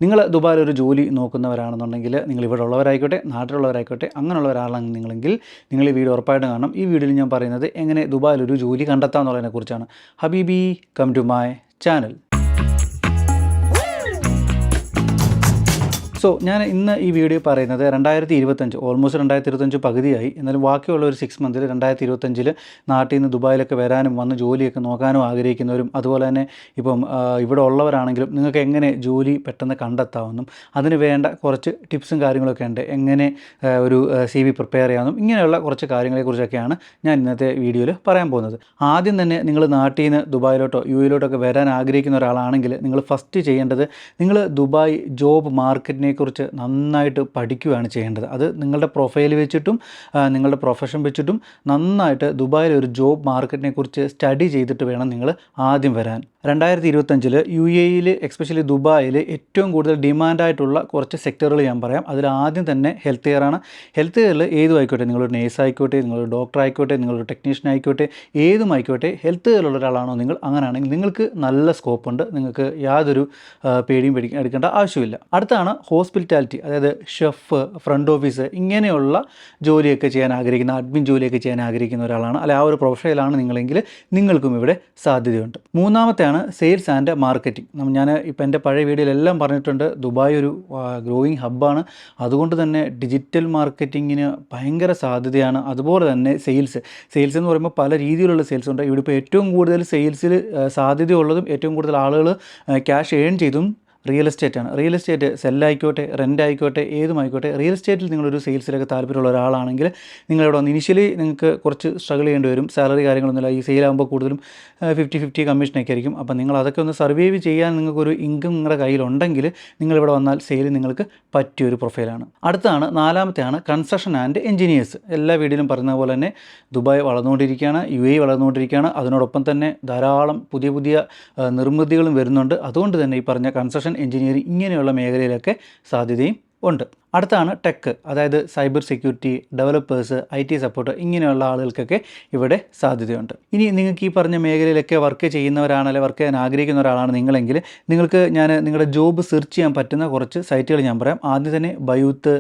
നിങ്ങൾ ദുബായിൽ ഒരു ജോലി നോക്കുന്നവരാണെന്നുണ്ടെങ്കിൽ, നിങ്ങൾ ഇവിടെ ഉള്ളവരായിക്കോട്ടെ നാട്ടിലുള്ളവരായിക്കോട്ടെ, അങ്ങനെയുള്ളവരാണെങ്കിൽ നിങ്ങൾ ഈ വീഡിയോ ഉറപ്പായിട്ടും കാണണം. ഈ വീഡിയോയിൽ ഞാൻ പറയുന്നത് എങ്ങനെ ദുബായിൽ ഒരു ജോലി കണ്ടെത്താം എന്നുള്ളതിനെക്കുറിച്ചാണ്. ഹബീബി, കം ടു മൈ ചാനൽ. ഞാൻ ഇന്ന് ഈ വീഡിയോ പറയുന്നത് 2025 ഓൾമോസ്റ്റ് 2025 പകുതിയായി. എന്നാലും ബാക്കിയുള്ള ഒരു 6 മന്തിൽ 2025 നാട്ടിൽ നിന്ന് ദുബായിലൊക്കെ വരാനും വന്ന് ജോലിയൊക്കെ നോക്കാനും ആഗ്രഹിക്കുന്നവരും, അതുപോലെ തന്നെ ഇപ്പം ഇവിടെ ഉള്ളവരാണെങ്കിലും നിങ്ങൾക്ക് എങ്ങനെ ജോലി പെട്ടെന്ന് കണ്ടെത്താമെന്നും അതിന് വേണ്ട കുറച്ച് ടിപ്സും കാര്യങ്ങളൊക്കെ ഉണ്ട്. എങ്ങനെ ഒരു CV പ്രിപ്പയർ ചെയ്യാമെന്നും ഇങ്ങനെയുള്ള കുറച്ച് കാര്യങ്ങളെക്കുറിച്ചൊക്കെയാണ് ഞാൻ ഇന്നത്തെ വീഡിയോയിൽ പറയാൻ പോകുന്നത്. ആദ്യം തന്നെ നിങ്ങൾ നാട്ടിൽ നിന്ന് ദുബായിലോട്ടോ UAE-ലോട്ടൊക്കെ വരാൻ ആഗ്രഹിക്കുന്ന ഒരാളാണെങ്കിൽ നിങ്ങൾ ഫസ്റ്റ് ചെയ്യേണ്ടത്, നിങ്ങൾ ദുബായ് ജോബ് മാർക്കറ്റിനെ കുറിച്ച് നന്നായിട്ട് പഠിക്കുകയാണ് ചെയ്യേണ്ടത്. അത് നിങ്ങളുടെ പ്രൊഫൈൽ വെച്ചിട്ടും നിങ്ങളുടെ പ്രൊഫഷൻ വെച്ചിട്ടും നന്നായിട്ട് ദുബായിൽ ഒരു ജോബ് മാർക്കറ്റിനെ കുറിച്ച് സ്റ്റഡി ചെയ്തിട്ട് വേണം നിങ്ങൾ ആദ്യം വരാൻ. 2025 UAE-യിൽ എക്സ്പെഷ്യലി ദുബായിൽ ഏറ്റവും കൂടുതൽ ഡിമാൻഡായിട്ടുള്ള കുറച്ച് സെക്ടറുകൾ ഞാൻ പറയാം. അതിൽ ആദ്യം തന്നെ ഹെൽത്ത് കെയറാണ്. ഹെൽത്ത് കെയറിൽ ഏതും ആയിക്കോട്ടെ, നിങ്ങളൊരു നേഴ്സ് ആയിക്കോട്ടെ, നിങ്ങളൊരു ഡോക്ടർ ആയിക്കോട്ടെ, നിങ്ങളൊരു ടെക്നീഷ്യൻ ആയിക്കോട്ടെ, ഏതും ആയിക്കോട്ടെ, ഹെൽത്ത് കെയറിലുള്ള ഒരാളാണോ നിങ്ങൾ, അങ്ങനെയാണെങ്കിൽ നിങ്ങൾക്ക് നല്ല സ്കോപ്പുണ്ട്. നിങ്ങൾക്ക് യാതൊരു പേടിയും എടുക്കേണ്ട ആവശ്യമില്ല. അടുത്താണ് ഹോസ്പിറ്റാലിറ്റി, അതായത് ഷെഫ്, ഫ്രണ്ട് ഓഫീസ്, ഇങ്ങനെയുള്ള ജോലിയൊക്കെ ചെയ്യാൻ ആഗ്രഹിക്കുന്ന, അഡ്മിൻ ജോലിയൊക്കെ ചെയ്യാൻ ആഗ്രഹിക്കുന്ന ഒരാളാണ്, അല്ലെ ആ ഒരു പ്രൊഫഷനിലാണ് നിങ്ങളെങ്കിൽ നിങ്ങൾക്കും ഇവിടെ സാധ്യതയുണ്ട്. മൂന്നാമത്തെയാണ് സെയിൽസ് ആൻഡ് മാർക്കറ്റിംഗ്. ഞാൻ ഇപ്പം എൻ്റെ പഴയ വീഡിയോയിലെല്ലാം പറഞ്ഞിട്ടുണ്ട്, ദുബായ് ഒരു ഗ്രോയിങ് ഹബ്ബാണ്. അതുകൊണ്ട് തന്നെ ഡിജിറ്റൽ മാർക്കറ്റിങ്ങിന് ഭയങ്കര സാധ്യതയാണ്. അതുപോലെ തന്നെ സെയിൽസ് എന്ന് പറയുമ്പോൾ പല രീതിയിലുള്ള സെയിൽസ് ഉണ്ട്. ഇവിടെ ഇപ്പോൾ ഏറ്റവും കൂടുതൽ സെയിൽസിൽ സാധ്യതയുള്ളതും ഏറ്റവും കൂടുതൽ ആളുകൾ ക്യാഷ് ഏൺ ചെയ്തും റിയൽ എസ്റ്റേറ്റാണ്. റിയൽ എസ്റ്റേറ്റ് സെല്ലായിക്കോട്ടെ, റെൻ്റ് ആയിക്കോട്ടെ, ഏതുമായിക്കോട്ടെ, റിയൽ എസ്റ്റേറ്റിൽ നിങ്ങളൊരു സെയിൽസിലൊക്കെ താല്പര്യമുള്ള ഒരാളാണെങ്കിൽ നിങ്ങളിവിടെ വന്ന് ഇനിഷ്യലി നിങ്ങൾക്ക് കുറച്ച് സ്ട്രഗിൾ ചെയ്യേണ്ടി വരും. സാലറി കാര്യങ്ങളൊന്നുമില്ല. ഈ സെയിലാകുമ്പോൾ കൂടുതലും 50-50 കമ്മീഷനൊക്കെ ആയിരിക്കും. അപ്പോൾ നിങ്ങൾ അതൊക്കെ ഒന്ന് സർവൈവ് ചെയ്യാൻ നിങ്ങൾക്കൊരു ഇൻകം നിങ്ങളുടെ കയ്യിലുണ്ടെങ്കിൽ നിങ്ങളിവിടെ വന്നാൽ സെയിൽ നിങ്ങൾക്ക് പറ്റിയൊരു പ്രൊഫൈലാണ്. അടുത്താണ് നാലാമത്തെയാണ് കൺസ്ട്രക്ഷൻ ആൻഡ് എഞ്ചിനീയേഴ്സ്. എല്ലാ വീഡിയോയിലും പറയുന്ന പോലെ തന്നെ ദുബായ് വളർന്നുകൊണ്ടിരിക്കുകയാണ്, UAE വളർന്നുകൊണ്ടിരിക്കുകയാണ്. അതിനോടൊപ്പം തന്നെ ധാരാളം പുതിയ നിർമ്മിതികളും വരുന്നുണ്ട്. അതുകൊണ്ട് തന്നെ ഈ പറഞ്ഞ കൺസ്ട്രക്ഷൻ, എഞ്ചിനീയറിംഗ് ഇങ്ങനെയുള്ള മേഖലയിലൊക്കെ സാധ്യതയും ഉണ്ട്. അടുത്താണ് ടെക്ക്, അതായത് cyber security, developers, IT support, ഇങ്ങനെയുള്ള ആളുകൾക്കൊക്കെ ഇവിടെ സാധ്യതയുണ്ട്. ഇനി നിങ്ങൾക്ക് ഈ പറഞ്ഞ മേഖലയിലൊക്കെ വർക്ക് ചെയ്യുന്നവരാണ്, അല്ലെങ്കിൽ വർക്ക് ചെയ്യാൻ ആഗ്രഹിക്കുന്ന ഒരാളാണ് നിങ്ങളെങ്കിൽ നിങ്ങൾക്ക് നിങ്ങളുടെ ജോബ് സെർച്ച് ചെയ്യാൻ പറ്റുന്ന കുറച്ച് സൈറ്റുകൾ ഞാൻ പറയാം. ആദ്യം തന്നെ ബയൂത്ത്,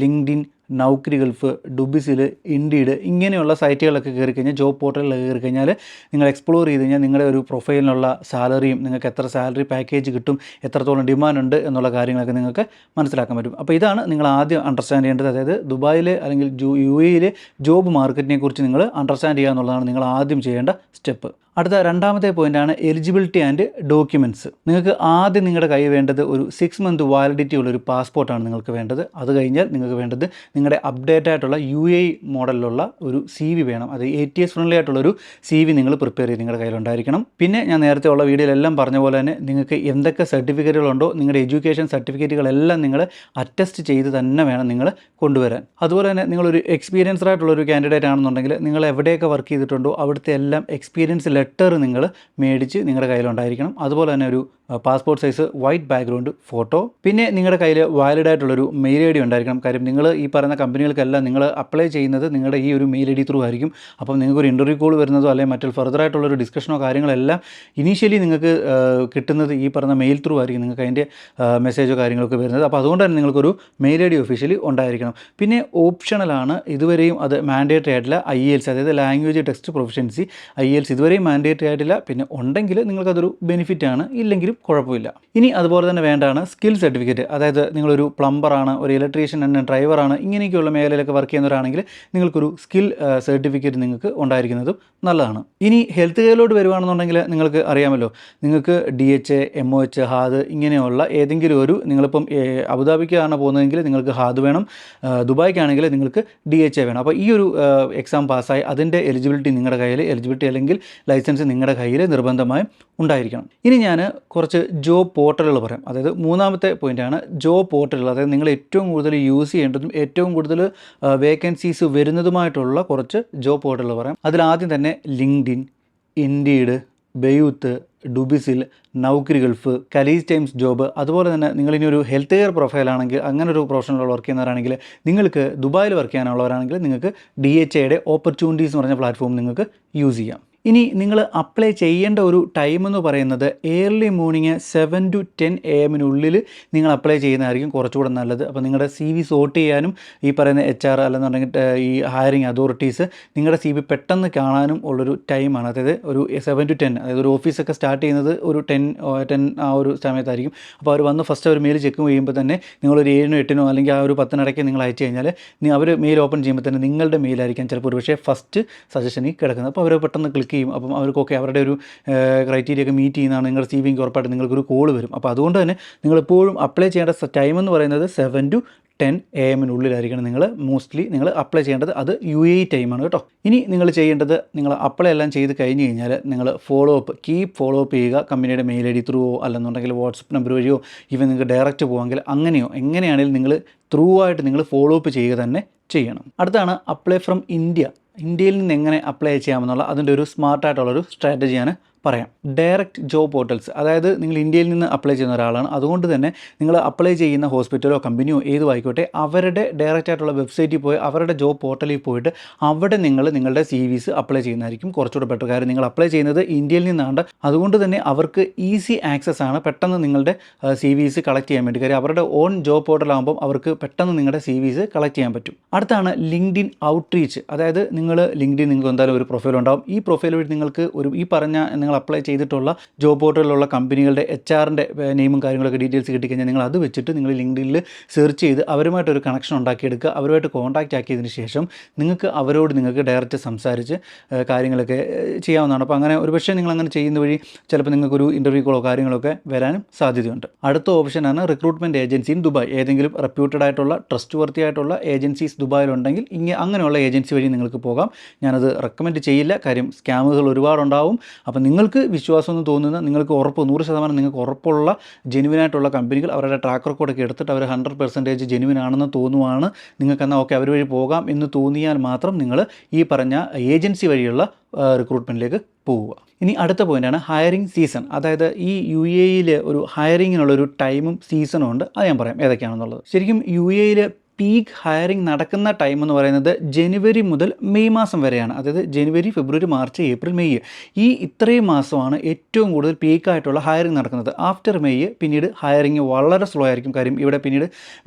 ലിങ്ക്ഡിൻ, നൗക്കരി ഗൾഫ്, ഡുബിസിൽ, ഇൻഡീഡ്, ഇങ്ങനെയുള്ള സൈറ്റുകളൊക്കെ കയറി കഴിഞ്ഞാൽ, ജോബ് പോർട്ടലിലൊക്കെ കയറി കഴിഞ്ഞാൽ നിങ്ങൾ എക്സ്പ്ലോർ ചെയ്ത് കഴിഞ്ഞാൽ നിങ്ങളുടെ ഒരു പ്രൊഫൈലിനുള്ള സാലറിയും, നിങ്ങൾക്ക് എത്ര സാലറി പാക്കേജ് കിട്ടും, എത്രത്തോളം ഡിമാൻഡ് ഉണ്ട് എന്നുള്ള കാര്യങ്ങളൊക്കെ നിങ്ങൾക്ക് മനസ്സിലാക്കാൻ പറ്റും. അപ്പോൾ ഇതാണ് നിങ്ങൾ ആദ്യം അണ്ടർസ്റ്റാൻഡ് ചെയ്യേണ്ടത്. അതായത് ദുബായിൽ അല്ലെങ്കിൽ UAE-യിൽ ജോബ് മാർക്കറ്റിനെ കുറിച്ച് നിങ്ങൾ അണ്ടർസ്റ്റാൻഡ് ചെയ്യുക എന്നുള്ളതാണ് നിങ്ങൾ ആദ്യം ചെയ്യേണ്ട സ്റ്റെപ്പ്. അടുത്ത രണ്ടാമത്തെ പോയിൻ്റാണ് എലിജിബിലിറ്റി ആൻഡ് ഡോക്യുമെൻറ്റ്സ്. നിങ്ങൾക്ക് ആദ്യം നിങ്ങളുടെ കയ്യിൽ വേണ്ടത് ഒരു 6 മന്ത് വാലിഡിറ്റി ഉള്ളൊരു പാസ്പോർട്ടാണ് നിങ്ങൾക്ക് വേണ്ടത്. അത് കഴിഞ്ഞാൽ നിങ്ങൾക്ക് വേണ്ടത് നിങ്ങളുടെ അപ്ഡേറ്റ് ആയിട്ടുള്ള UAE മോഡലിലുള്ള ഒരു CV വേണം. അത് ATS ഫ്രണ്ട്ലി ആയിട്ടുള്ളൊരു CV നിങ്ങൾ പ്രിപ്പയർ ചെയ്ത് നിങ്ങളുടെ കയ്യിലുണ്ടായിരിക്കണം. പിന്നെ ഞാൻ നേരത്തെ ഉള്ള വീഡിയോയിലെല്ലാം പറഞ്ഞ പോലെ തന്നെ നിങ്ങൾക്ക് എന്തൊക്കെ സർട്ടിഫിക്കറ്റുകളുണ്ടോ, നിങ്ങളുടെ എഡ്യൂക്കേഷൻ സർട്ടിഫിക്കറ്റുകളെല്ലാം നിങ്ങൾ അറ്റസ്റ്റ് ചെയ്ത് തന്നെ വേണം നിങ്ങൾ കൊണ്ടുവരാൻ. അതുപോലെ തന്നെ നിങ്ങളൊരു എക്സ്പീരിയൻസ്ഡ് ആയിട്ടുള്ളൊരു കാൻഡിഡേറ്റ് ആണെന്നുണ്ടെങ്കിൽ നിങ്ങൾ എവിടെയൊക്കെ വർക്ക് ചെയ്തിട്ടുണ്ടോ അവിടുത്തെ എല്ലാം എക്സ്പീരിയൻസ് ലെറ്റർ നിങ്ങൾ മേടിച്ച് നിങ്ങളുടെ കയ്യിലുണ്ടായിരിക്കണം. അതുപോലെ തന്നെ ഒരു passport size white background photo. പിന്നെ നിങ്ങളുടെ കയ്യിൽ വാലിഡ് ആയിട്ടുള്ളൊരു മെയിൽ ID ഉണ്ടായിരിക്കണം. കാര്യം നിങ്ങൾ ഈ പറയുന്ന കമ്പനികൾക്കെല്ലാം നിങ്ങൾ അപ്ലൈ ചെയ്യുന്നത് നിങ്ങളുടെ ഈ ഒരു മെയിൽ ID ത്രൂ ആയിരിക്കും. അപ്പം നിങ്ങൾക്കൊരു ഇൻ്റർവ്യൂ കോൾ വരുന്നതോ അല്ലെങ്കിൽ മറ്റൊരു ഫർദർ ആയിട്ടുള്ളൊരു ഡിസ്കഷനോ കാര്യങ്ങളെല്ലാം ഇനീഷ്യലി നിങ്ങൾക്ക് കിട്ടുന്നത് ഈ പറഞ്ഞ മെയിൽ ത്രൂ ആയിരിക്കും. നിങ്ങൾക്ക് അതിൻ്റെ മെസ്സേജോ കാര്യങ്ങളൊക്കെ വരുന്നത്. അപ്പോൾ അതുകൊണ്ട് തന്നെ നിങ്ങൾക്കൊരു മെയിൽ ID ഒഫീഷ്യലി ഉണ്ടായിരിക്കണം. പിന്നെ ഓപ്ഷണലാണ്, ഇതുവരെയും അത് മാൻഡേറ്ററി ആയിട്ടില്ല, IELTS, അതായത് ലാംഗ്വേജ് ടെക്സ്റ്റ് പ്രൊഫഷൻസി, IELTS ഇതുവരെയും മാൻഡേറ്ററി ആയിട്ടില്ല. പിന്നെ ഉണ്ടെങ്കിൽ നിങ്ങൾക്കതൊരു ബെനിഫിറ്റാണ്, ഇല്ലെങ്കിലും കുഴപ്പമില്ല. ഇനി അതുപോലെ തന്നെ വേണ്ടതാണ് സ്കിൽ സർട്ടിഫിക്കറ്റ്. അതായത് നിങ്ങളൊരു പ്ലംബറാണ്, ഒരു ഇലക്ട്രീഷ്യൻ ആൻഡ് ഡ്രൈവറാണ്, ഇങ്ങനെയൊക്കെയുള്ള മേഖലയിലൊക്കെ വർക്ക് ചെയ്യുന്നവരാണെങ്കിൽ നിങ്ങൾക്കൊരു സ്കിൽ സർട്ടിഫിക്കറ്റ് നിങ്ങൾക്ക് ഉണ്ടായിരിക്കുന്നതും നല്ലതാണ്. ഇനി ഹെൽത്ത് കെയറിലോട്ട് വരുവാണെന്നുണ്ടെങ്കിൽ നിങ്ങൾക്ക് അറിയാമല്ലോ, നിങ്ങൾക്ക് DHA, MOH, ഹാദ് ഇങ്ങനെയുള്ള ഏതെങ്കിലും ഒരു, നിങ്ങളിപ്പം അബുദാബിക്കാണ് പോകുന്നതെങ്കിൽ നിങ്ങൾക്ക് ഹാദ് വേണം, ദുബായ്ക്കാണെങ്കിൽ നിങ്ങൾക്ക് DHA വേണം. അപ്പോൾ ഈ ഒരു എക്സാം പാസ്സായി അതിൻ്റെ എലിജിബിലിറ്റി നിങ്ങളുടെ കയ്യിൽ, എലിജിബിലിറ്റി അല്ലെങ്കിൽ ലൈസൻസ് നിങ്ങളുടെ കയ്യിൽ നിർബന്ധമായും ഉണ്ടായിരിക്കണം. ഇനി ഞാൻ കുറച്ച് ജോബ് പോർട്ടലുകൾ പറയാം. അതായത് മൂന്നാമത്തെ പോയിൻ്റാണ് ജോബ് പോർട്ടലുകൾ. അതായത് നിങ്ങൾ ഏറ്റവും കൂടുതൽ യൂസ് ചെയ്യേണ്ടതും ഏറ്റവും കൂടുതൽ വേക്കൻസീസ് വരുന്നതുമായിട്ടുള്ള കുറച്ച് ജോബ് പോർട്ടലുകൾ പറയാം. അതിലാദ്യം തന്നെ LinkedIn, indeed, ബയൂത്ത്, ഡുബിസിൽ, Naukri Gulf, കലീസ് times job. അതുപോലെ തന്നെ നിങ്ങളിനി ഒരു ഹെൽത്ത് കെയർ പ്രൊഫൈലാണെങ്കിൽ, അങ്ങനെ ഒരു പ്രൊഫഷണൽ വർക്ക് ചെയ്യുന്നവരാണെങ്കിൽ, നിങ്ങൾക്ക് ദുബായിൽ വർക്ക് ചെയ്യാനുള്ളവരാണെങ്കിൽ നിങ്ങൾക്ക് DHAയുടെ ഓപ്പർച്യൂണിറ്റീസ് എന്ന് പറഞ്ഞ പ്ലാറ്റ്ഫോം നിങ്ങൾക്ക് യൂസ് ചെയ്യാം. ഇനി നിങ്ങൾ അപ്ലൈ ചെയ്യേണ്ട ഒരു ടൈം എന്ന് പറയുന്നത് ഏർലി മോർണിംഗ് 7 to 10 AM നിങ്ങൾ അപ്ലൈ ചെയ്യുന്നതായിരിക്കും കുറച്ചുകൂടെ നല്ലത്. അപ്പോൾ നിങ്ങളുടെ CV സോർട്ട് ചെയ്യാനും ഈ പറയുന്ന HR അല്ലെന്നുണ്ടെങ്കിൽ ഈ ഹയറിംഗ് അതോറിറ്റീസ് നിങ്ങളുടെ CV പെട്ടെന്ന് കാണാനും ഉള്ളൊരു ടൈമാണ്. അതായത് ഒരു 7 to 10, അതായത് ഒരു ഓഫീസൊക്കെ സ്റ്റാർട്ട് ചെയ്യുന്നത് ഒരു 10 ആ ഒരു സമയത്തായിരിക്കും. അപ്പോൾ അവർ വന്ന് ഫസ്റ്റ് അവർ മെയിൽ ചെക്ക് ചെയ്യുമ്പോൾ തന്നെ നിങ്ങളൊരു 7 8 അല്ലെങ്കിൽ ആ ഒരു 10 നിങ്ങൾ അയച്ചു കഴിഞ്ഞാൽ അവർ മെയിൽ ഓപ്പൺ ചെയ്യുമ്പോൾ തന്നെ നിങ്ങളുടെ മെയിലായിരിക്കാം ചിലപ്പോൾ ഒരു പക്ഷേ ഫസ്റ്റ് സജഷനിൽ കിടക്കുന്നത്. അപ്പോൾ അവർ പെട്ടെന്ന് ക്ലിക്ക് ചെയ്യും. അപ്പം അവർക്കൊക്കെ അവരുടെ ഒരു ക്രൈറ്റീരിയ ഒക്കെ മീറ്റ് ചെയ്യുന്നതാണ് നിങ്ങളുടെ CV ഉറപ്പായിട്ട് നിങ്ങൾക്കൊരു കോൾ വരും. അപ്പോൾ അതുകൊണ്ട് തന്നെ നിങ്ങളെപ്പോഴും അപ്ലൈ ചെയ്യേണ്ട ടൈം എന്ന് പറയുന്നത് 7 to 10 AM നിങ്ങൾ മോസ്റ്റ്ലി നിങ്ങൾ അപ്ലൈ ചെയ്യേണ്ടത്. അത് UAE ടൈമാണ് കേട്ടോ. ഇനി നിങ്ങൾ ചെയ്യേണ്ടത് നിങ്ങൾ അപ്ലൈ എല്ലാം ചെയ്ത് കഴിഞ്ഞ് കഴിഞ്ഞാൽ നിങ്ങൾ കീപ് ഫോളോ അപ്പ് ചെയ്യുക. കമ്പനിയുടെ മെയിൽ ID ത്രൂവോ അല്ലെന്നുണ്ടെങ്കിൽ വാട്സപ്പ് നമ്പർ വഴിയോ ഇവ നിങ്ങൾക്ക് ഡയറക്റ്റ് പോകാമെങ്കിൽ അങ്ങനെയോ എങ്ങനെയാണെങ്കിലും നിങ്ങൾ ത്രൂ ആയിട്ട് നിങ്ങൾ ഫോളോ അപ്പ് ചെയ്യുക തന്നെ ചെയ്യണം. അടുത്താണ് അപ്ലൈ ഫ്രം ഇന്ത്യയിൽ നിന്ന് എങ്ങനെ അപ്ലൈ ചെയ്യാമെന്നുള്ള അതിൻ്റെ ഒരു സ്മാർട്ടായിട്ടുള്ളൊരു സ്ട്രാറ്റജിയാണ് പറയാം. ഡയറക്റ്റ് ജോബ് പോർട്ടൽസ്, അതായത് നിങ്ങൾ ഇന്ത്യയിൽ നിന്ന് അപ്ലൈ ചെയ്യുന്ന ഒരാളാണ്, അതുകൊണ്ട് തന്നെ നിങ്ങൾ അപ്ലൈ ചെയ്യുന്ന ഹോസ്പിറ്റലോ കമ്പനിയോ ഏതും ആയിക്കോട്ടെ അവരുടെ ഡയറക്റ്റ് ആയിട്ടുള്ള വെബ്സൈറ്റിൽ പോയി അവരുടെ ജോബ് പോർട്ടലിൽ പോയിട്ട് അവിടെ നിങ്ങളുടെ CVs അപ്ലൈ ചെയ്യുന്നതായിരിക്കും കുറച്ചുകൂടെ ബെറ്റർ. കാര്യം നിങ്ങൾ അപ്ലൈ ചെയ്യുന്നത് ഇന്ത്യയിൽ നിന്നാണ്, അതുകൊണ്ട് തന്നെ അവർക്ക് ഈസി ആക്സസ് ആണ് പെട്ടെന്ന് നിങ്ങളുടെ CVs കളക്ട് ചെയ്യാൻ വേണ്ടി. കാര്യം അവരുടെ ഓൺ ജോബ് പോർട്ടലാകുമ്പം അവർക്ക് പെട്ടെന്ന് നിങ്ങളുടെ CVs കളക്ട് ചെയ്യാൻ പറ്റും. അടുത്താണ് ലിങ്ക്ഡിൻ ഔട്ട്റീച്ച്. അതായത് നിങ്ങൾക്ക് എന്തായാലും ഒരു പ്രൊഫൈൽ ഉണ്ടാവും. ഈ പ്രൊഫൈൽ വഴി നിങ്ങൾക്ക് ഈ പറഞ്ഞ അപ്ലൈ ചെയ്തിട്ടുള്ള ജോബ് പോർട്ടലിലുള്ള കമ്പനികളുടെ HR-ൻ്റെ നെയിമും കാര്യങ്ങളൊക്കെ ഡീറ്റെയിൽസ് കിട്ടിക്കഴിഞ്ഞാൽ നിങ്ങൾ അത് വെച്ചിട്ട് നിങ്ങൾ ലിങ്ക്ഡിനിൽ സെർച്ച് ചെയ്ത് അവരുമായിട്ടൊരു കണക്ഷൻ ഉണ്ടാക്കിയെടുക്കുക. അവരുമായിട്ട് കോൺടാക്റ്റ് ആക്കിയതിന് ശേഷം നിങ്ങൾക്ക് ഡയറക്റ്റ് സംസാരിച്ച് കാര്യങ്ങളൊക്കെ ചെയ്യാവുന്നതാണ്. അപ്പോൾ അങ്ങനെ ഒരുപക്ഷേ നിങ്ങൾ അങ്ങനെ ചെയ്യുന്ന വഴി ചിലപ്പോൾ നിങ്ങൾക്കൊരു ഇൻ്റർവ്യൂ കോളോ കാര്യങ്ങളൊക്കെ വരാനും സാധ്യതയുണ്ട്. അടുത്ത ഓപ്ഷനാണ് റിക്രൂട്ട്മെൻറ്റ് ഏജൻസി ഇൻ ദുബായ്. ഏതെങ്കിലും റെപ്യൂട്ടഡ് ആയിട്ടുള്ള ട്രസ്റ്റ് വർത്തി ആയിട്ടുള്ള ഏജൻസീസ് ദുബായിലുണ്ടെങ്കിൽ അങ്ങനെയുള്ള ഏജൻസി വഴി നിങ്ങൾക്ക് പോകാം. ഞാനത് റെക്കമെൻഡ് ചെയ്യില്ല. കാര്യം സ്കാമുകൾ ഒരുപാടുണ്ടാവും. അപ്പോൾ നിങ്ങൾക്ക് വിശ്വാസമൊന്നും തോന്നുന്ന നിങ്ങൾക്ക് 100% നിങ്ങൾക്ക് ഉറപ്പുള്ള ജെനുവിനായിട്ടുള്ള കമ്പനികൾ അവരുടെ ട്രാക്ക് റെക്കോർഡൊക്കെ എടുത്തിട്ട് അവർ 100% ജെനുവിൻ ആണെന്ന് തോന്നുവാണ് നിങ്ങൾക്കെന്നാൽ ഓക്കെ അവർ വഴി പോകാം എന്ന് തോന്നിയാൽ മാത്രം നിങ്ങൾ ഈ പറഞ്ഞ ഏജൻസി വഴിയുള്ള റിക്രൂട്ട്മെൻറ്റിലേക്ക് പോവുക. ഇനി അടുത്ത പോയിൻ്റാണ് ഹയറിംഗ് സീസൺ. അതായത് ഈ UAE ഒരു ഹയറിങ്ങിനുള്ളൊരു ടൈമും സീസണും ഉണ്ട്. അത് ഞാൻ പറയാം ഏതൊക്കെയാണെന്നുള്ളത്. ശരിക്കും UAE പീക്ക് ഹയറിംഗ് നടക്കുന്ന ടൈം എന്ന് പറയുന്നത് ജനുവരി മുതൽ മെയ് മാസം വരെയാണ്. അതായത് ജനുവരി, ഫെബ്രുവരി, മാർച്ച്, ഏപ്രിൽ, മെയ് ഈ ഇത്രയും മാസമാണ് ഏറ്റവും കൂടുതൽ പീക്കായിട്ടുള്ള ഹയറിംഗ് നടക്കുന്നത്. ആഫ്റ്റർ മെയ് പിന്നീട് ഹയറിംഗ് വളരെ സ്ലോ ആയിരിക്കും. കാര്യം ഇവിടെ പിന്നീട്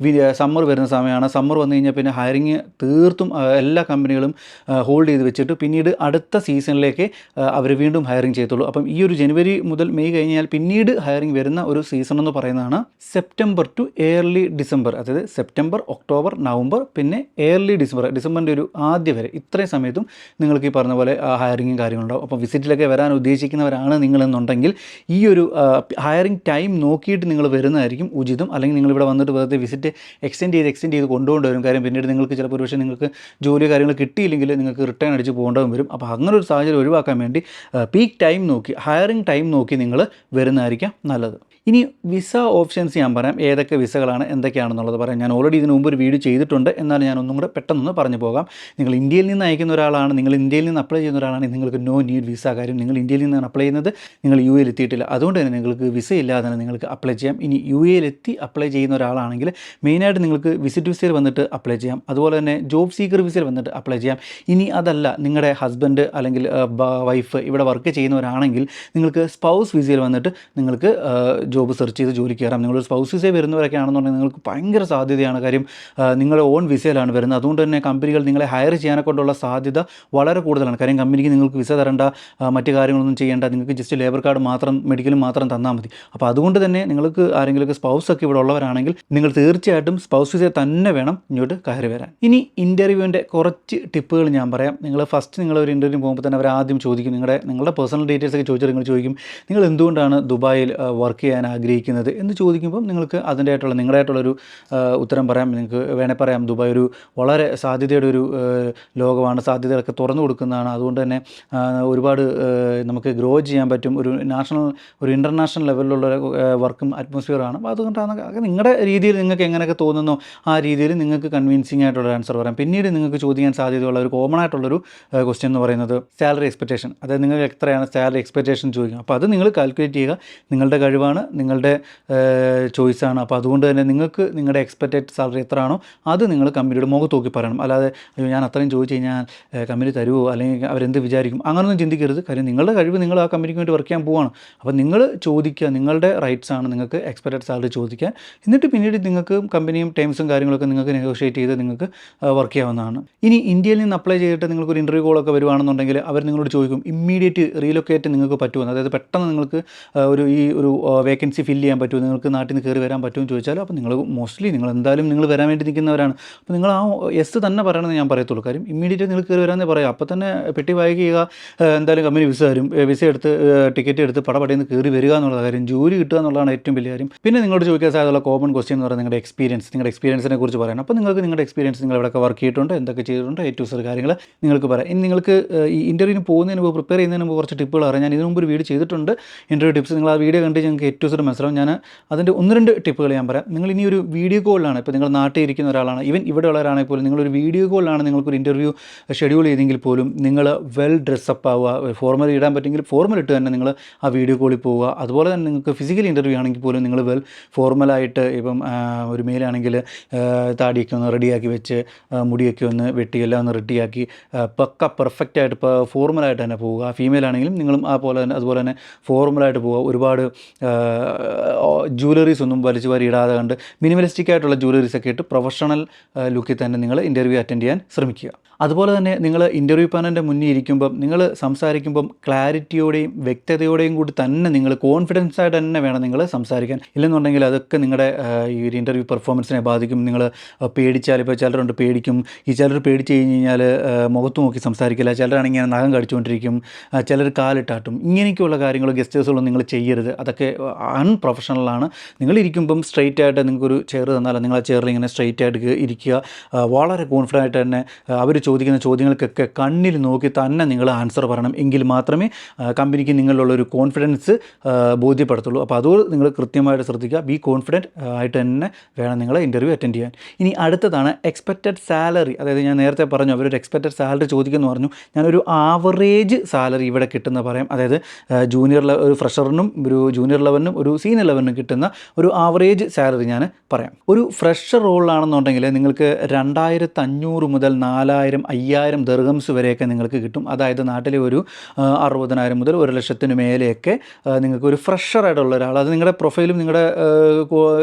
സമ്മർ വരുന്ന സമയമാണ്. സമ്മർ വന്നു കഴിഞ്ഞാൽ പിന്നെ ഹയറിംഗ് തീർത്തും എല്ലാ കമ്പനികളും ഹോൾഡ് ചെയ്ത് വെച്ചിട്ട് പിന്നീട് അടുത്ത സീസണിലേക്ക് അവർ വീണ്ടും ഹയറിംഗ് ചെയ്യത്തുള്ളൂ. അപ്പം ഈ ഒരു ജനുവരി മുതൽ മെയ് കഴിഞ്ഞാൽ പിന്നീട് ഹയറിംഗ് വരുന്ന ഒരു സീസൺ എന്ന് പറയുന്നതാണ് സെപ്റ്റംബർ ടു ഏർലി ഡിസംബർ. അതായത് സെപ്റ്റംബർ, ഒക്ടോബർ, നവംബർ, പിന്നെ ഏർലി ഡിസംബറിൻ്റെ ഒരു ആദ്യം വരെ ഇത്രയും സമയത്തും നിങ്ങൾക്ക് ഈ പറഞ്ഞ പോലെ ഹയറിങ്ങും കാര്യങ്ങളുണ്ടാവും. അപ്പോൾ വിസിറ്റിലൊക്കെ വരാൻ ഉദ്ദേശിക്കുന്നവരാണ് നിങ്ങളെന്നുണ്ടെങ്കിൽ ഈ ഒരു ഹയറിംഗ് ടൈം നോക്കിയിട്ട് നിങ്ങൾ വരുന്നതായിരിക്കും ഉചിതം. അല്ലെങ്കിൽ നിങ്ങളിവിടെ വന്നിട്ട് വെറുതെ വിസിറ്റ് എക്സ്റ്റെൻഡ് ചെയ്ത് കൊണ്ടുകൊണ്ട് വരും. കാര്യം പിന്നീട് നിങ്ങൾക്ക് ചിലപ്പോൾ ഒരു പക്ഷേ നിങ്ങൾക്ക് ജോലി കാര്യങ്ങൾ കിട്ടിയില്ലെങ്കിൽ നിങ്ങൾക്ക് റിട്ടേൺ അടിച്ച് പോകേണ്ടതും വരും. അപ്പോൾ അങ്ങനെ ഒരു സാഹചര്യം ഒഴിവാക്കാൻ വേണ്ടി പീക്ക് ടൈം നോക്കി ഹയറിംഗ് ടൈം നോക്കി നിങ്ങൾ വരുന്നതായിരിക്കും നല്ലത്. ഇനി വിസ ഓപ്ഷൻസ് ഞാൻ പറയാം. ഏതൊക്കെ വിസകളാണ് എന്തൊക്കെയാണെന്നുള്ളത് പറയാം. ഞാൻ ഓൾറെഡി ഇതിന് മുമ്പ് ഒരു വീഡിയോ ചെയ്തിട്ടുണ്ട്. എന്നാലും ഞാൻ ഒന്നും കൂടെ പെട്ടെന്നൊന്ന് പറഞ്ഞു പോകാം. നിങ്ങൾ ഇന്ത്യയിൽ നിന്ന് അയക്കുന്ന ഒരാളാണ്, നിങ്ങൾ ഇന്ത്യയിൽ നിന്ന് അപ്ലൈ ചെയ്യുന്ന ഒരാളാണെങ്കിൽ നിങ്ങൾക്ക് നോ നീഡ് വിസ. കാര്യം നിങ്ങൾ ഇന്ത്യയിൽ നിന്നാണ് അപ്ലൈ ചെയ്യുന്നത്, നിങ്ങൾ UAE എത്തിയിട്ടില്ല. അതുകൊണ്ട് തന്നെ നിങ്ങൾക്ക് വിസ ഇല്ലാതെ തന്നെ നിങ്ങൾക്ക് അപ്ലൈ ചെയ്യാം. ഇനി UAE എത്തി അപ്ലൈ ചെയ്യുന്ന ഒരാളാണെങ്കിൽ മെയിനായിട്ട് നിങ്ങൾക്ക് വിസിറ്റ് വിസയിൽ വന്നിട്ട് അപ്ലൈ ചെയ്യാം. അതുപോലെ തന്നെ ജോബ് സീക്കർ വിസയിൽ വന്നിട്ട് അപ്ലൈ ചെയ്യാം. ഇനി അതല്ല നിങ്ങളുടെ ഹസ്ബൻഡ് അല്ലെങ്കിൽ വൈഫ് ഇവിടെ വർക്ക് ചെയ്യുന്നവരാണെങ്കിൽ നിങ്ങൾക്ക് സ്പൗസ് വിസയിൽ വന്നിട്ട് നിങ്ങൾക്ക് ജോബ് സെർച്ച് ചെയ്ത് ജോലി കയറാം. നിങ്ങളൊരു സ്പൗസ് വിസ വരുന്നവരൊക്കെ ആണെന്നുണ്ടെങ്കിൽ നിങ്ങൾക്ക് ഭയങ്കര സാധ്യതയാണ്. കാര്യം നിങ്ങളുടെ ഓൺ വിസയിലാണ് വരുന്നത്. അതുകൊണ്ട് തന്നെ കമ്പനികൾ നിങ്ങളെ ഹയർ ചെയ്യാനെ കൊണ്ടുള്ള സാധ്യത വളരെ കൂടുതലാണ്. കാര്യം കമ്പനിക്ക് നിങ്ങൾക്ക് വിസ തരേണ്ട, മറ്റു കാര്യങ്ങളൊന്നും ചെയ്യേണ്ട, നിങ്ങൾക്ക് ജസ്റ്റ് ലേബർ കാർഡ് മാത്രം മെഡിക്കലും മാത്രം തന്നാൽ മതി. അപ്പോൾ അതുകൊണ്ട് തന്നെ നിങ്ങൾക്ക് ആരെങ്കിലുമൊക്കെ സ്പൗസൊക്കെ ഇവിടെ ഉള്ളവരാണെങ്കിൽ നിങ്ങൾ തീർച്ചയായിട്ടും സ്പൗസ് വിസ തന്നെ വേണം ഇങ്ങോട്ട് കയറി വരാൻ. ഇനി ഇൻ്റർവ്യൂവിൻ്റെ കുറച്ച് ടിപ്പുകൾ ഞാൻ പറയാം. നിങ്ങൾ ഒരു ഇൻ്റർവ്യൂ പോകുമ്പോൾ തന്നെ അവർ ആദ്യം ചോദിക്കും നിങ്ങളുടെ പേഴ്സണൽ ഡീറ്റെയിൽസ് ഒക്കെ ചോദിച്ചാൽ നിങ്ങൾ ചോദിക്കും നിങ്ങൾ എന്തുകൊണ്ടാണ് ദുബായിൽ വർക്ക് ചെയ്യാൻ ആഗ്രഹിക്കുന്നത് എന്ന് ചോദിക്കുമ്പോൾ നിങ്ങൾക്ക് നിങ്ങളുടേതായിട്ടുള്ളൊരു ഉത്തരം പറയാം. നിങ്ങൾക്ക് വേണേൽ പറയാം ദുബായ് ഒരു വളരെ സാധ്യതയുടെ ഒരു ലോകമാണ്, സാധ്യതകളൊക്കെ തുറന്നു കൊടുക്കുന്നതാണ്. അതുകൊണ്ട് തന്നെ ഒരുപാട് നമുക്ക് ഗ്രോ ചെയ്യാൻ പറ്റും. ഒരു ഇൻ്റർനാഷണൽ ലെവലിലുള്ള വർക്കും അറ്റ്മോസ്ഫിയറാണ്. അപ്പോൾ അതുകൊണ്ടാണ് നിങ്ങളുടെ രീതിയിൽ നിങ്ങൾക്ക് എങ്ങനെയൊക്കെ തോന്നുന്നോ ആ രീതിയിൽ നിങ്ങൾക്ക് കൺവിൻസിങ് ആയിട്ടുള്ള ആൻസർ പറയാം. പിന്നീട് നിങ്ങൾക്ക് ചോദിക്കാൻ സാധ്യതയുള്ള ഒരു കോമൺ ആയിട്ടുള്ളൊരു ക്വസ്റ്റ്യൻ എന്ന് പറയുന്നത് സാലറി എക്സ്പെക്റ്റേഷൻ. അതായത് നിങ്ങൾക്ക് എത്രയാണ് സാലറി എക്സ്പെക്റ്റേഷൻ ചോദിക്കുക. അപ്പോൾ അത് നിങ്ങൾ കാൽക്കുലേറ്റ് ചെയ്യുക. നിങ്ങളുടെ കഴിവാണ്, നിങ്ങളുടെ ചോയ്സാണ്. അപ്പോൾ അതുകൊണ്ട് തന്നെ നിങ്ങൾക്ക് നിങ്ങളുടെ എക്സ്പെക്റ്റഡ് സാലറി എത്രയാണോ എന്താണോ അത് നിങ്ങൾ കമ്പനിയുടെ മുഖത്ത് നോക്കി പറയണം. അല്ലാതെ അയ്യോ ഞാൻ അത്രയും ചോദിച്ചു കഴിഞ്ഞാൽ കമ്പനി തരുമോ അല്ലെങ്കിൽ അവരെന്ത് വിചാരിക്കും അങ്ങനൊന്നും ചിന്തിക്കരുത്. കാര്യം നിങ്ങളുടെ കഴിവ് നിങ്ങൾ ആ കമ്പനിക്ക് വേണ്ടി വർക്ക് ചെയ്യാൻ പോവാണ്. അപ്പോൾ നിങ്ങൾ ചോദിക്കുക, നിങ്ങളുടെ റൈറ്റ്സ് ആണ് നിങ്ങൾക്ക് എക്സ്പെക്റ്റഡ് സാലറി ചോദിക്കാൻ. എന്നിട്ട് പിന്നീട് നിങ്ങൾക്ക് കമ്പനിയും ടേംസും കാര്യങ്ങളൊക്കെ നിങ്ങൾക്ക് നെഗോഷിയേറ്റ് ചെയ്ത് നിങ്ങൾക്ക് വർക്ക് ചെയ്യാവുന്നതാണ്. ഇനി ഇന്ത്യയിൽ നിന്ന് അപ്ലൈ ചെയ്തിട്ട് നിങ്ങൾക്കൊരു ഇൻ്റർവ്യൂ കോളൊക്കെ വരുവാണെന്നുണ്ടെങ്കിൽ അവർ നിങ്ങളോട് ചോദിക്കും ഇമ്മീഡിയറ്റ് റീലൊക്കേറ്റ് നിങ്ങൾക്ക് പറ്റുമെന്ന്. അതായത് പെട്ടെന്ന് നിങ്ങൾക്ക് ഒരു വേക്കൻസി ഫില്ല് ചെയ്യാൻ പറ്റുമോ, നിങ്ങൾക്ക് നാട്ടിൽ നിന്ന് കയറി വരാൻ പറ്റുമെന്ന് ചോദിച്ചാൽ അപ്പോൾ നിങ്ങൾ മോസ്റ്റ്ലി നിങ്ങൾ എന്തായാലും നിങ്ങൾ വരാൻ വേണ്ടി നിൽക്കുന്നവരാണ്. അപ്പോൾ നിങ്ങൾ ആ യെസ് തന്നെ പറയണമെന്ന് ഞാൻ പറയത്തുള്ളൂ. കാര്യം ഇമ്മീഡിയറ്റ് നിങ്ങൾ കയറി വരാമെന്നേ പറയാം. അപ്പോൾ തന്നെ പെട്ടി വായിക്കുക ചെയ്യുക, എന്തായാലും കമ്പനി വിസ തരും, വിസ എടുത്ത് ടിക്കറ്റ് എടുത്ത് പടപടയിൽ നിന്ന് കയറി വരിക എന്നുള്ള കാര്യം, ജോലി കിട്ടുക എന്നുള്ളതാണ് ഏറ്റവും വലിയ കാര്യം. പിന്നെ നിങ്ങളോട് ചോദിക്കാൻ സാധ്യതയുള്ള കോമൺ ക്വസ്റ്റ്യൻ എന്ന് പറയുന്നത് നിങ്ങളുടെ എക്സ്പീരിയൻസിനെ കുറിച്ച് പറയാൻ. അപ്പോൾ നിങ്ങൾക്ക് നിങ്ങളുടെ എക്സ്പീരിയൻസ് നിങ്ങൾ എവിടെയൊക്കെ വർക്ക് ചെയ്തിട്ടുണ്ട്, എന്തൊക്കെ ചെയ്തിട്ടുണ്ട്, ഏറ്റവും ചെറിയ കാര്യങ്ങൾ നിങ്ങൾക്ക് പറയാം. ഇനി നിങ്ങൾക്ക് ഈ ഇൻ്റർവ്യൂവിന് പോകുന്നതിന് മുമ്പ് പ്രിപ്പയർ ചെയ്യുന്നതിന് മുമ്പ് കുറച്ച് ടിപ്പുകൾ അറിയാം. ഞാൻ ഇതിനു മുമ്പ് ഒരു വീഡിയോ ചെയ്തിട്ടുണ്ട് ഇൻ്റർവ്യൂ ടിപ്സ്. നിങ്ങൾ ആ വീഡിയോ കണ്ട് നിങ്ങൾക്ക് ഏറ്റവും ചെറിയ മനസ്സിലാവും. ഞാൻ അതിൻ്റെ 1-2 ടിപ്പുകൾ ഞാൻ പറയാം. നിങ്ങൾ ഇനി ഒരു വീഡിയോ കോളിലാണ്, ഇപ്പോൾ നിങ്ങൾ നാട്ടിൽ ഇരിക്കുന്ന ഒരാളാണ്, ഈവൻ ഇവിടെ ഉള്ളവരാണെങ്കിൽ പോലും നിങ്ങളൊരു വീഡിയോ കോളിലാണ് നിങ്ങൾക്കൊരു ഇൻ്റർവ്യൂ ഷെഡ്യൂൾ ചെയ്തെങ്കിൽ പോലും നിങ്ങൾ വെൽ ഡ്രസ്സപ്പ് ആവുക. ഫോർമൽ ഇടാൻ പറ്റുമെങ്കിൽ ഫോർമൽ ഇട്ട് തന്നെ നിങ്ങൾ ആ വീഡിയോ കോളിൽ പോവുക. അതുപോലെ തന്നെ നിങ്ങൾക്ക് ഫിസിക്കൽ ഇൻ്റർവ്യൂ ആണെങ്കിൽ പോലും നിങ്ങൾ വെൽ ഫോർമലായിട്ട്, ഇപ്പം ഒരു മെയിലാണെങ്കിൽ താടിയൊക്കെ ഒന്ന് റെഡിയാക്കി വെച്ച് മുടിയൊക്കെ ഒന്ന് വെട്ടി എല്ലാം ഒന്ന് റെഡിയാക്കി പക്ക പെർഫെക്റ്റായിട്ട് ഇപ്പോൾ ഫോർമലായിട്ട് തന്നെ പോവുക. ഫീമെയിൽ ആണെങ്കിലും നിങ്ങളും അതുപോലെ തന്നെ ഫോർമലായിട്ട് പോവുക. ഒരുപാട് ജ്വല്ലറീസ് ഒന്നും വലിച്ചു വാരി ഇടാതെ കണ്ട് മിനിമലിസ്റ്റിക് ആയിട്ടുള്ള ജ്വല്ലറീസൊക്കെ ഇട്ട് പ്രൊഫഷണൽ ലുക്കിൽ തന്നെ നിങ്ങൾ ഇൻ്റർവ്യൂ അറ്റൻഡ് ചെയ്യാൻ ശ്രമിക്കുക. അതുപോലെ തന്നെ നിങ്ങൾ ഇൻ്റർവ്യൂ പാനലിൻ്റെ മുന്നിൽ ഇരിക്കുമ്പം നിങ്ങൾ സംസാരിക്കുമ്പം ക്ലാരിറ്റിയോടെയും വ്യക്തതയോടെയും കൂടി തന്നെ നിങ്ങൾ കോൺഫിഡൻസ് ആയിട്ട് തന്നെ വേണം നിങ്ങൾ സംസാരിക്കാൻ. ഇല്ലെന്നുണ്ടെങ്കിൽ അതൊക്കെ നിങ്ങളുടെ ഈ ഒരു ഇൻ്റർവ്യൂ പെർഫോമൻസിനെ ബാധിക്കും. നിങ്ങൾ പേടിച്ചാൽ, ഇപ്പോൾ ചിലരുണ്ട് പേടിക്കും, ചിലർ പേടിച്ച് കഴിഞ്ഞ് കഴിഞ്ഞാൽ മുഖത്ത് നോക്കി സംസാരിക്കില്ല, ചിലരാണെങ്കിൽ ഇങ്ങനെ നഖം കടിച്ചുകൊണ്ടിരിക്കും, ചിലർ കാലിട്ടാട്ടും. ഇങ്ങനെയൊക്കെയുള്ള കാര്യങ്ങൾ ഗസ്റ്റേഴ്സുകളൊന്നും നിങ്ങൾ ചെയ്യരുത്. അതൊക്കെ അൺപ്രൊഫഷണലാണ്. നിങ്ങളിരിക്കുമ്പം സ്ട്രെയിറ്റ് ആയിട്ട് നിങ്ങൾക്കൊരു ചെയർ തന്നാൽ നിങ്ങൾ ആ ചെയറിൽ ഇങ്ങനെ സ്ട്രെയിറ്റ് ആയിട്ട് ഇരിക്കുക. വളരെ കോൺഫിഡൻ്റ് ആയിട്ട് തന്നെ അവർ ചോദിക്കുന്ന ചോദ്യങ്ങൾക്കൊക്കെ കണ്ണിൽ നോക്കി തന്നെ നിങ്ങൾ ആൻസർ പറയണം. എങ്കിൽ മാത്രമേ കമ്പനിക്ക് നിങ്ങളിലുള്ളൊരു കോൺഫിഡൻസ് ബോധ്യപ്പെടുത്തുള്ളൂ. അപ്പോൾ അത് നിങ്ങൾ കൃത്യമായിട്ട് ശ്രദ്ധിക്കുക. ബി കോൺഫിഡൻറ്റ് ആയിട്ട് തന്നെ വേണം നിങ്ങൾ ഇൻ്റർവ്യൂ അറ്റൻഡ് ചെയ്യാൻ. ഇനി അടുത്തതാണ് എക്സ്പെക്റ്റഡ് സാലറി. അതായത് ഞാൻ നേരത്തെ പറഞ്ഞു അവരൊരു എക്സ്പെക്റ്റഡ് സാലറി ചോദിക്കുമെന്ന് പറഞ്ഞു. ഞാനൊരു ആവറേജ് സാലറി ഇവിടെ കിട്ടുന്ന പറയാം. അതായത് ഒരു ഫ്രഷറിനും ഒരു ജൂനിയർ ലെവലിനും ഒരു സീനിയർ ലെവലിനും കിട്ടുന്ന ഒരു ആവറേജ് സാലറി ഞാൻ പറയാം. ഒരു ഫ്രഷർ റോളിലാണെന്നുണ്ടെങ്കിൽ നിങ്ങൾക്ക് 2500 മുതൽ 4000, 5000 ദിർഹംസ് വരെയൊക്കെ നിങ്ങൾക്ക് കിട്ടും. അതായത് നാട്ടിലെ ഒരു 60,000 മുതൽ 1,00,000 മേലെയൊക്കെ നിങ്ങൾക്ക് ഒരു ഫ്രഷറായിട്ടുള്ള ഒരാൾ, അത് നിങ്ങളുടെ പ്രൊഫൈലും നിങ്ങളുടെ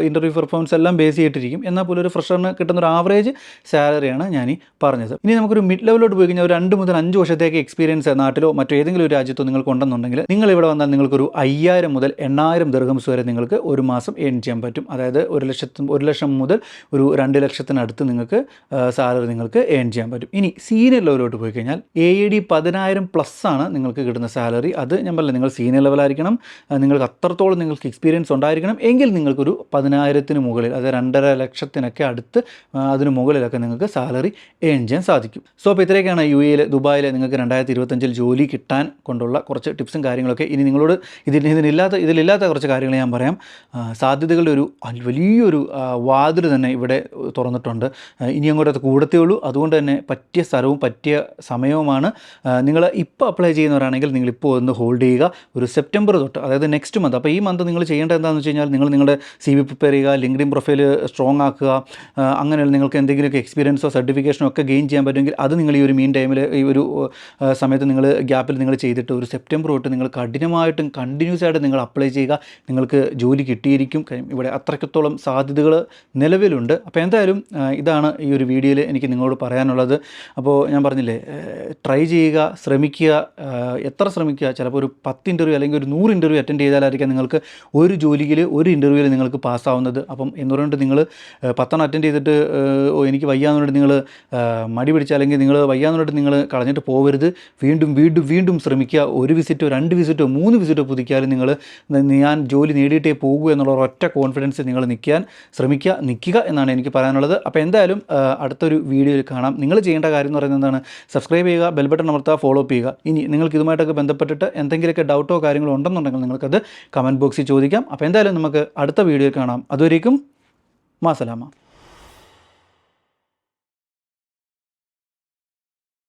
ഇൻ്റർവ്യൂ പെർഫോമൻസ് എല്ലാം ബേസ് ചെയ്തിട്ടിരിക്കും. എന്നാൽ പോലും ഒരു ഫ്രഷറിന് കിട്ടുന്ന ഒരു ആവറേജ് സാലറിയാണ് ഞാൻ ഈ പറഞ്ഞത്. ഇനി നമുക്കൊരു മിഡ് ലെവലിലോട്ട് പോയി കഴിഞ്ഞാൽ ഒരു 2 മുതൽ 5 വർഷത്തേക്ക് എക്സ്പീരിയൻസ് നാട്ടിലോ മറ്റേതെങ്കിലും ഒരു രാജ്യത്തോ നിങ്ങൾക്ക് ഉണ്ടെന്നുണ്ടെങ്കിൽ നിങ്ങൾ ഇവിടെ വന്നാൽ നിങ്ങൾക്കൊരു 5000 മുതൽ 8000 ദിർഹംസ് വരെ നിങ്ങൾക്ക് ഒരു മാസം ഏൺ ചെയ്യാൻ പറ്റും. അതായത് 1 ലക്ഷം മുതൽ ഒരു 2 ലക്ഷത്തിനടുത്ത് നിങ്ങൾക്ക് സാലറി നിങ്ങൾക്ക് ഏൺ ചെയ്യാൻ പറ്റും. ഇനി സീനിയർ ലെവലിലോട്ട് പോയി കഴിഞ്ഞാൽ AED 10,000 പ്ലസ് ആണ് നിങ്ങൾക്ക് കിട്ടുന്ന സാലറി. അത് ഞാൻ പറഞ്ഞില്ല, നിങ്ങൾ സീനിയർ ലെവലായിരിക്കണം, നിങ്ങൾക്ക് അത്രത്തോളം നിങ്ങൾക്ക് എക്സ്പീരിയൻസ് ഉണ്ടായിരിക്കണം. എങ്കിൽ നിങ്ങൾക്കൊരു 10,000 മുകളിൽ, അതായത് 2.5 ലക്ഷത്തിനൊക്കെ അടുത്ത് അതിന് മുകളിലൊക്കെ നിങ്ങൾക്ക് സാലറി ഏൺ ചെയ്യാൻ സാധിക്കും. സോ അപ്പോൾ ഇത്രയൊക്കെയാണ് UAE ദുബായിൽ നിങ്ങൾക്ക് 2025 ജോലി കിട്ടാൻ കൊണ്ടുള്ള കുറച്ച് ടിപ്സും കാര്യങ്ങളൊക്കെ. ഇനി നിങ്ങളോട് ഇതിലില്ലാത്ത കുറച്ച് കാര്യങ്ങൾ ഞാൻ പറയാം. സാധ്യതകളുടെ ഒരു വലിയൊരു വാതിൽ തന്നെ ഇവിടെ തുറന്നിട്ടുണ്ട്. ഇനി അങ്ങോട്ട് അത് കൂടത്തേ ഉള്ളൂ. അതുകൊണ്ട് തന്നെ പറ്റിയ സ്ഥലവും പറ്റിയ സമയവുമാണ്. നിങ്ങൾ ഇപ്പോൾ അപ്ലൈ ചെയ്യുന്നവരാണെങ്കിൽ നിങ്ങളിപ്പോൾ ഒന്ന് ഹോൾഡ് ചെയ്യുക. ഒരു സെപ്റ്റംബർ തൊട്ട്, അതായത് നെക്സ്റ്റ് മന്ത്, അപ്പോൾ ഈ മന്ത് നിങ്ങൾ ചെയ്യേണ്ടത് എന്താണെന്ന് വെച്ച് കഴിഞ്ഞാൽ നിങ്ങളുടെ CV പ്രിപ്പയർ ചെയ്യുക, ലിങ്ക്ഡിൻ പ്രൊഫൈൽ സ്ട്രോങ് ആക്കുക. അങ്ങനെയുള്ള നിങ്ങൾക്ക് എന്തെങ്കിലുമൊക്കെ എക്സ്പീരിയൻസോ സർട്ടിഫിക്കേഷനോ ഒക്കെ ഗെയിൻ ചെയ്യാൻ പറ്റുമെങ്കിൽ അത് നിങ്ങൾ ഈ ഒരു മീൻ ടൈമിൽ ഈ ഒരു സമയത്ത് നിങ്ങൾ ഗ്യാപ്പിൽ നിങ്ങൾ ചെയ്തിട്ട് ഒരു സെപ്റ്റംബർ തൊട്ട് നിങ്ങൾ കഠിനമായിട്ടും കണ്ടിന്യൂസ് ആയിട്ട് നിങ്ങൾ അപ്ലൈ ചെയ്യുക. നിങ്ങൾക്ക് ജോലി കിട്ടിയിരിക്കും. ഇവിടെ അത്രയ്ക്കത്തോളം സാധ്യതകൾ നിലവിലുണ്ട്. അപ്പോൾ എന്തായാലും ഇതാണ് ഈ ഒരു വീഡിയോയിൽ എനിക്ക് നിങ്ങളോട് പറയാനുള്ളത്. അപ്പോൾ ഞാൻ പറഞ്ഞില്ലേ, ട്രൈ ചെയ്യുക, ശ്രമിക്കുക, എത്ര ശ്രമിക്കുക. ചിലപ്പോൾ ഒരു 10 ഇൻ്റർവ്യൂ അല്ലെങ്കിൽ ഒരു 100 ഇൻ്റർവ്യൂ അറ്റൻഡ് ചെയ്താലായിരിക്കാം നിങ്ങൾക്ക് ഒരു ജോലിയിൽ ഒരു ഇൻ്റർവ്യൂവിൽ നിങ്ങൾക്ക് പാസ്സാവുന്നത്. അപ്പം എന്ന് പറഞ്ഞിട്ട് നിങ്ങൾ 10 അറ്റൻഡ് ചെയ്തിട്ട് എനിക്ക് വയ്യാന്നുകൊണ്ട് നിങ്ങൾ മടി പിടിച്ച, അല്ലെങ്കിൽ നിങ്ങൾ വയ്യാന്നുകൊണ്ട് നിങ്ങൾ കളഞ്ഞിട്ട് പോകരുത്. വീണ്ടും ശ്രമിക്കുക. 1 വിസിറ്റോ 2 വിസിറ്റോ 3 വിസിറ്റോ പുതുക്കിയാലും ഞാൻ ജോലി നേടിയിട്ടേ പോകൂ എന്നുള്ള ഒറ്റ കോൺഫിഡൻസ് നിങ്ങൾ നിൽക്കുക എന്നാണ് എനിക്ക് പറയാനുള്ളത്. അപ്പോൾ എന്തായാലും അടുത്തൊരു വീഡിയോയിൽ കാണാം. നിങ്ങൾ ചെയ്യേണ്ട കാര്യം എന്ന് പറയുന്നത് എന്താണ്? സബ്സ്ക്രൈബ് ചെയ്യുക, ബെൽ ബട്ടൺ അമർത്തുക, ഫോളോ ചെയ്യുക. ഇനി നിങ്ങൾക്ക് ഇതുമായിട്ടൊക്കെ ബന്ധപ്പെട്ടിട്ട് എന്തെങ്കിലുമൊക്കെ ഡൗട്ടോ കാര്യങ്ങളോ ഉണ്ടെന്നുണ്ടെങ്കിൽ നിങ്ങൾക്കത് കമൻറ്റ് ബോക്സിൽ ചോദിക്കാം. അപ്പോൾ എന്തായാലും നമുക്ക് അടുത്ത വീഡിയോയിൽ കാണാം. അതുവരേക്കും മാസലാമ.